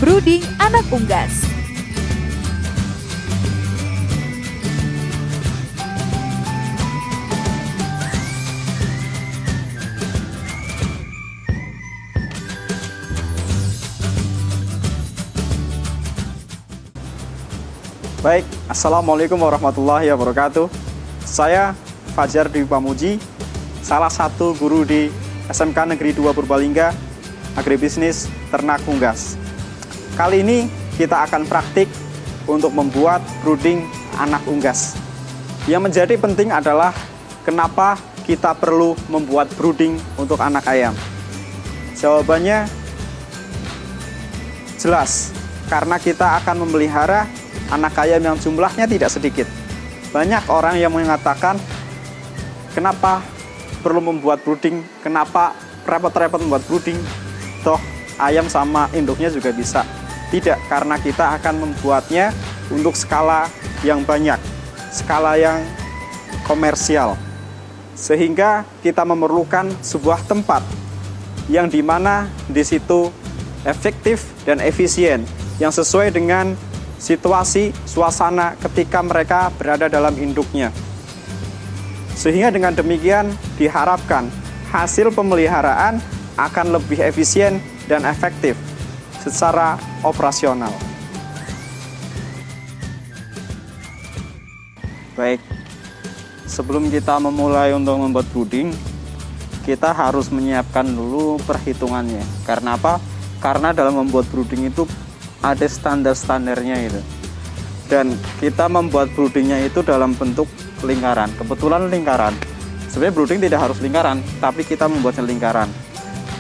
brooding anak unggas. Baik, Assalamualaikum warahmatullahi wabarakatuh. Saya Fajar Dwi Pamuji, salah satu guru di SMK Negeri 2 Purbalingga, Agribisnis Ternak Unggas. Kali ini kita akan praktik untuk membuat brooding anak unggas. Yang menjadi penting adalah kenapa kita perlu membuat brooding untuk anak ayam. Jawabannya jelas, karena kita akan memelihara anak ayam yang jumlahnya tidak sedikit. Banyak orang yang mengatakan, kenapa perlu membuat brooding, kenapa repot-repot membuat brooding, toh ayam sama induknya juga bisa. Tidak, karena kita akan membuatnya untuk skala yang banyak, skala yang komersial. Sehingga kita memerlukan sebuah tempat yang dimana di situ efektif dan efisien, yang sesuai dengan situasi, suasana ketika mereka berada dalam induknya. Sehingga dengan demikian diharapkan hasil pemeliharaan akan lebih efisien dan efektif secara operasional. Baik, sebelum kita memulai untuk membuat brooding, kita harus menyiapkan dulu perhitungannya. Karena apa? Karena dalam membuat brooding itu ada standar-standarnya itu. Dan kita membuat broodingnya itu dalam bentuk lingkaran. Kebetulan lingkaran. Sebenarnya brooding tidak harus lingkaran, tapi kita membuatnya lingkaran.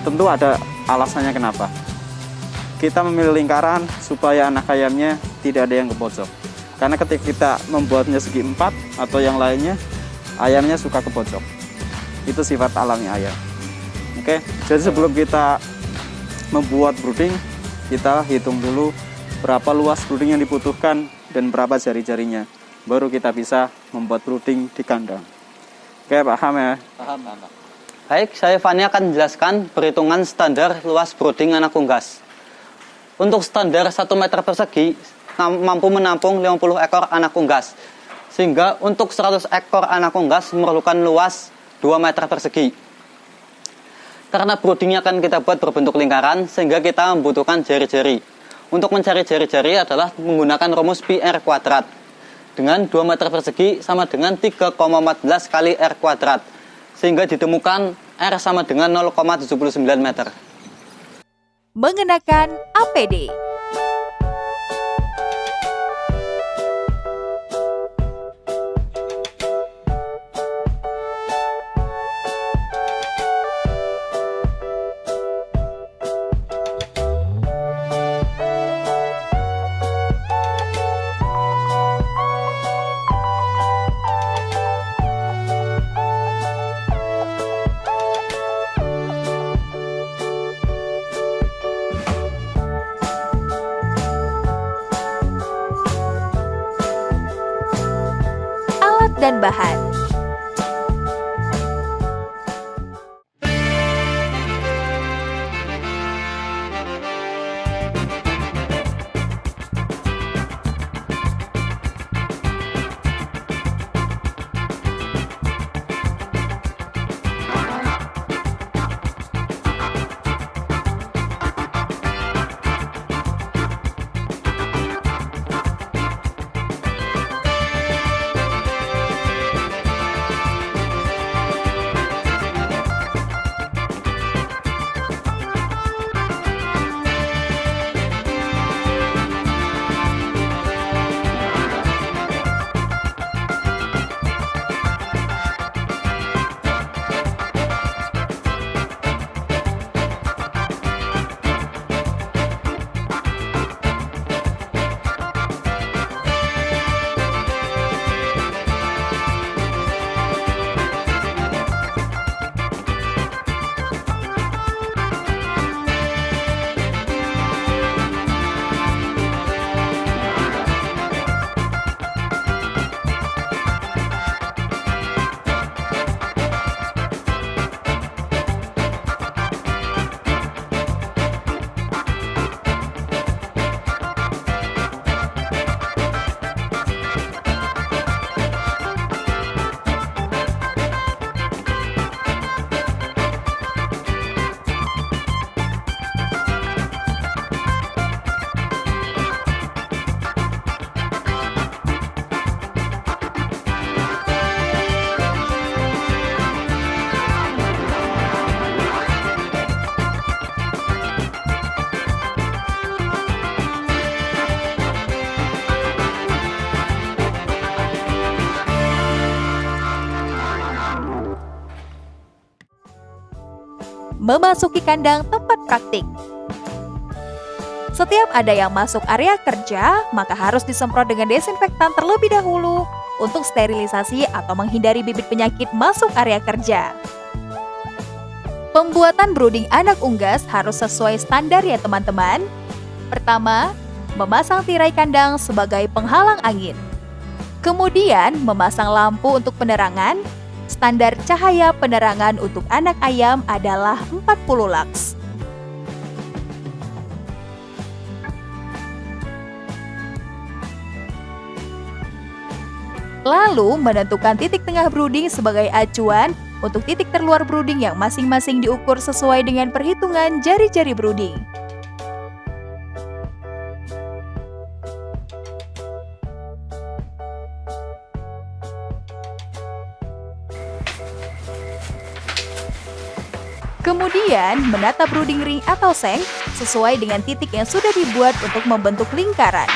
Tentu ada alasannya kenapa. Kita memilih lingkaran supaya anak ayamnya tidak ada yang ke pojok. Karena ketika kita membuatnya segi 4 atau yang lainnya, ayamnya suka ke pojok. Itu sifat alami ayam. Oke, jadi sebelum kita membuat brooding, kita hitung dulu berapa luas brooding yang dibutuhkan dan berapa jari-jarinya. Baru kita bisa membuat brooding di kandang. Oke, paham ya? Paham, Pak. Baik, saya Fani akan menjelaskan perhitungan standar luas brooding anak unggas. Untuk standar 1 meter persegi mampu menampung 50 ekor anak unggas. Sehingga untuk 100 ekor anak unggas memerlukan luas 2 meter persegi. Karena broodingnya akan kita buat berbentuk lingkaran, sehingga kita membutuhkan jari-jari. Untuk mencari jari-jari adalah menggunakan rumus pi r kuadrat. Dengan 2 meter persegi sama dengan 3,14 kali r kuadrat. Sehingga ditemukan r sama dengan 0,79 meter. Mengenakan APD. Dan bahan. memasuki kandang tempat praktik. Setiap ada yang masuk area kerja, maka harus disemprot dengan desinfektan terlebih dahulu untuk sterilisasi atau menghindari bibit penyakit masuk area kerja. Pembuatan brooding anak unggas harus sesuai standar ya teman-teman. Pertama, memasang tirai kandang sebagai penghalang angin. Kemudian, memasang lampu untuk penerangan. Standar cahaya penerangan untuk anak ayam adalah 40 lux. Lalu, menentukan titik tengah brooding sebagai acuan untuk titik terluar brooding yang masing-masing diukur sesuai dengan perhitungan jari-jari brooding. Kemudian, menata brooding ring atau seng sesuai dengan titik yang sudah dibuat untuk membentuk lingkaran.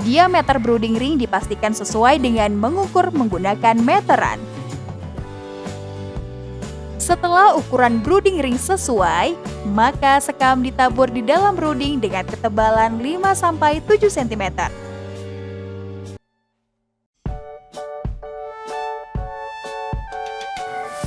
Diameter brooding ring dipastikan sesuai dengan mengukur menggunakan meteran. Setelah ukuran brooding ring sesuai, maka sekam ditabur di dalam brooding dengan ketebalan 5-7 cm.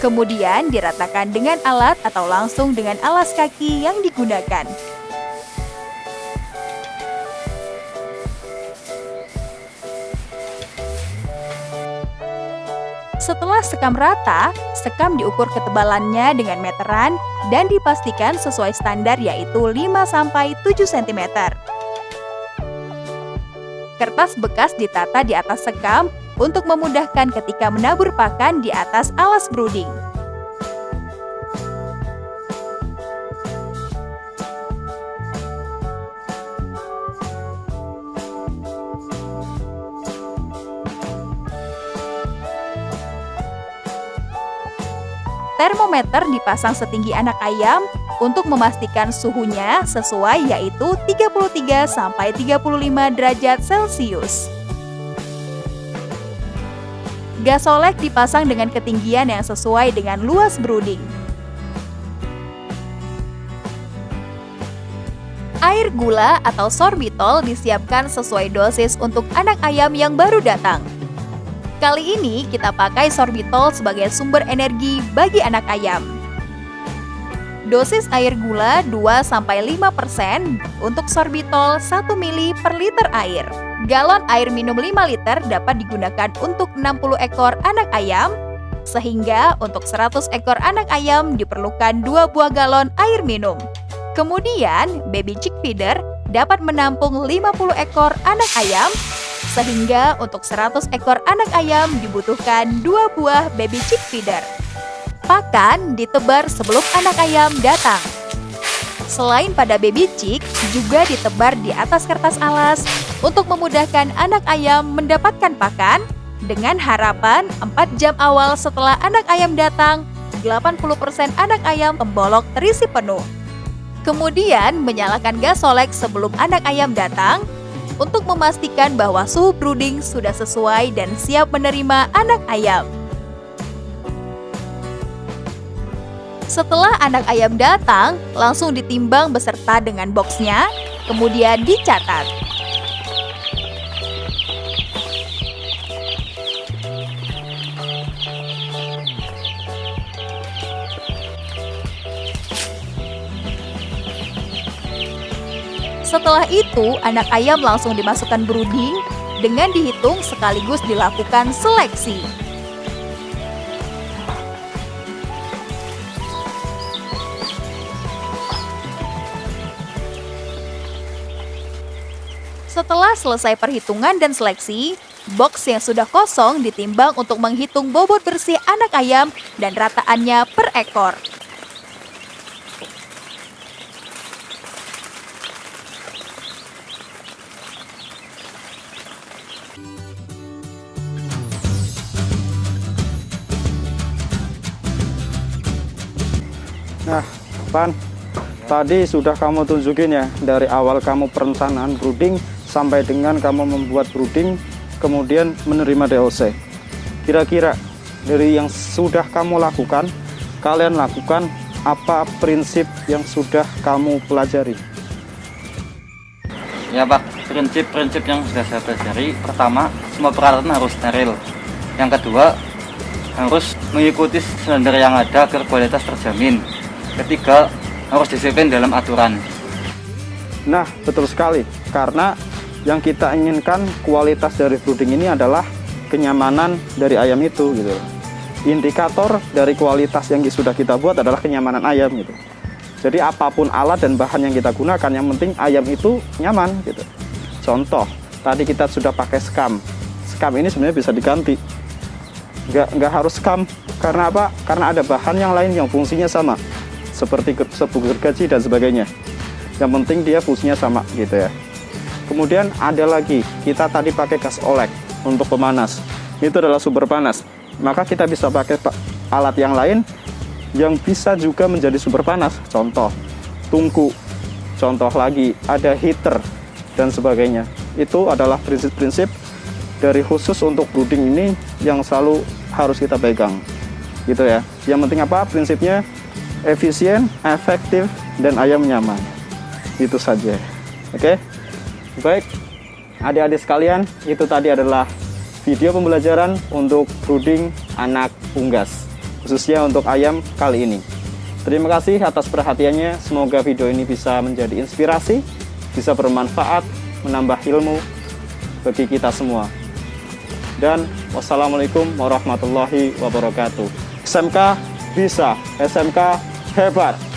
Kemudian diratakan dengan alat atau langsung dengan alas kaki yang digunakan. Setelah sekam rata, sekam diukur ketebalannya dengan meteran dan dipastikan sesuai standar yaitu 5-7 cm. Kertas bekas ditata di atas sekam untuk memudahkan ketika menabur pakan di atas alas brooding. Termometer dipasang setinggi anak ayam untuk memastikan suhunya sesuai yaitu 33-35 derajat Celcius. Gasolek dipasang dengan ketinggian yang sesuai dengan luas brooding. Air gula atau sorbitol disiapkan sesuai dosis untuk anak ayam yang baru datang. Kali ini kita pakai sorbitol sebagai sumber energi bagi anak ayam. Dosis air gula 2-5% untuk sorbitol 1 ml per liter air. Galon air minum 5 liter dapat digunakan untuk 60 ekor anak ayam, sehingga untuk 100 ekor anak ayam diperlukan 2 buah galon air minum. Kemudian, baby chick feeder dapat menampung 50 ekor anak ayam, sehingga untuk 100 ekor anak ayam dibutuhkan 2 buah baby chick feeder. Pakan ditebar sebelum anak ayam datang. Selain pada baby chick, juga ditebar di atas kertas alas untuk memudahkan anak ayam mendapatkan pakan dengan harapan 4 jam awal setelah anak ayam datang, 80% anak ayam pembolok terisi penuh. Kemudian menyalakan gasolek sebelum anak ayam datang untuk memastikan bahwa suhu brooding sudah sesuai dan siap menerima anak ayam. Setelah anak ayam datang, langsung ditimbang beserta dengan boxnya, kemudian dicatat. Setelah itu, anak ayam langsung dimasukkan brooding dengan dihitung sekaligus dilakukan seleksi. Setelah selesai perhitungan dan seleksi, box yang sudah kosong ditimbang untuk menghitung bobot bersih anak ayam dan rataannya per ekor. Van, tadi sudah kamu tunjukin ya, dari awal kamu perencanaan brooding sampai dengan kamu membuat brooding, kemudian menerima DOC. Kira-kira dari yang sudah kamu lakukan, kalian lakukan apa prinsip yang sudah kamu pelajari? Ya Pak, prinsip-prinsip yang sudah saya pelajari, pertama, semua peralatan harus steril. Yang kedua, harus mengikuti standar yang ada agar kualitas terjamin. Ketiga, harus disiplin dalam aturan. Nah, betul sekali, karena yang kita inginkan kualitas dari brooding ini adalah kenyamanan dari ayam itu gitu. Indikator dari kualitas yang sudah kita buat adalah kenyamanan ayam gitu. Jadi apapun alat dan bahan yang kita gunakan, yang penting ayam itu nyaman gitu. Contoh, tadi kita sudah pakai skam. Skam ini sebenarnya bisa diganti. Nggak harus skam, karena apa? Karena ada bahan yang lain yang fungsinya sama, seperti serbuk gergaji dan sebagainya. Yang penting dia fungsinya sama gitu ya. Kemudian ada lagi, kita tadi pakai gas olek untuk pemanas. Itu adalah sumber panas. Maka kita bisa pakai alat yang lain yang bisa juga menjadi sumber panas. Contoh, tungku. Contoh lagi, ada heater dan sebagainya. Itu adalah prinsip-prinsip dari khusus untuk brooding ini yang selalu harus kita pegang. Gitu ya. Yang penting apa? Prinsipnya efisien, efektif, dan ayam nyaman. Itu saja. Oke? Baik, adik-adik sekalian, itu tadi adalah video pembelajaran untuk brooding anak unggas, khususnya untuk ayam kali ini. Terima kasih atas perhatiannya. Semoga video ini bisa menjadi inspirasi, bisa bermanfaat, menambah ilmu bagi kita semua. Dan wassalamualaikum warahmatullahi wabarakatuh. SMK bisa, SMK hebat.